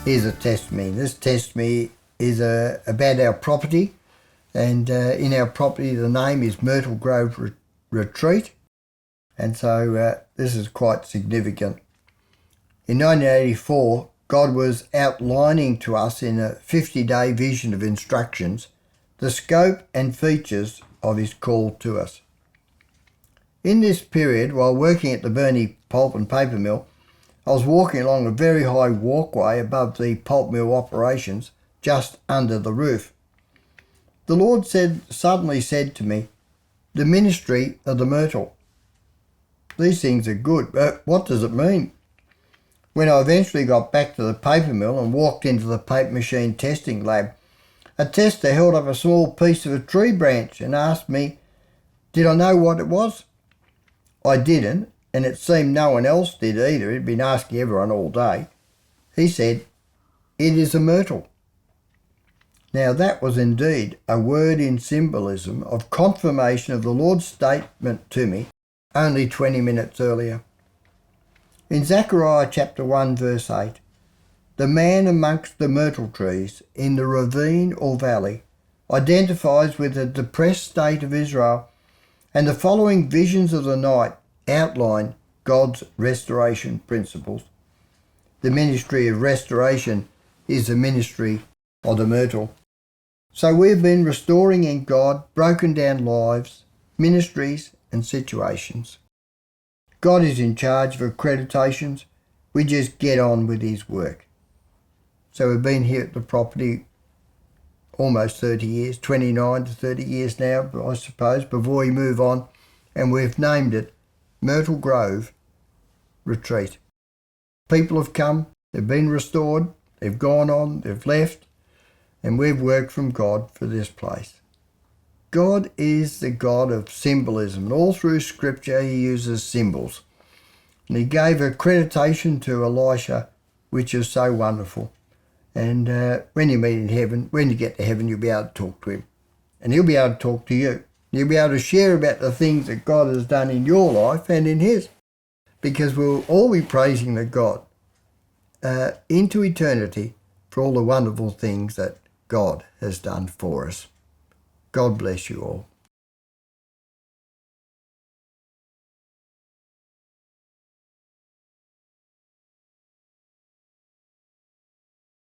Here's a testimony. This testimony is about our property, and in our property the name is Myrtle Grove Retreat, and so this is quite significant. In 1984, God was outlining to us in a 50-day vision of instructions the scope and features of his call to us. In this period, while working at the Burnie pulp and paper mill, I was walking along a very high walkway above the pulp mill operations, just under the roof. The Lord suddenly said to me, "The ministry of the Myrtle." These things are good, but what does it mean? When I eventually got back to the paper mill and walked into the paper machine testing lab, a tester held up a small piece of a tree branch and asked me, did I know what it was? I didn't, and it seemed no one else did either. He'd been asking everyone all day. He said, "It is a myrtle." Now that was indeed a word in symbolism of confirmation of the Lord's statement to me only 20 minutes earlier. In Zechariah chapter 1 verse 8, the man amongst the myrtle trees in the ravine or valley identifies with the depressed state of Israel, and the following visions of the night outline God's restoration principles. The ministry of restoration is the ministry of the myrtle. So we've been restoring in God broken down lives, ministries and situations. God is in charge of accreditations. We just get on with his work. So we've been here at the property almost 30 years, 29 to 30 years now, I suppose, before we move on, and we've named it Myrtle Grove Retreat. People have come, they've been restored, they've gone on, they've left, and we've worked from God for this place. God is the God of symbolism, and all through Scripture he uses symbols. And he gave accreditation to Elisha, which is so wonderful. And when you meet in heaven, when you get to heaven, you'll be able to talk to him. And he'll be able to talk to you. You'll be able to share about the things that God has done in your life and in his. Because we'll all be praising the God into eternity for all the wonderful things that God has done for us. God bless you all.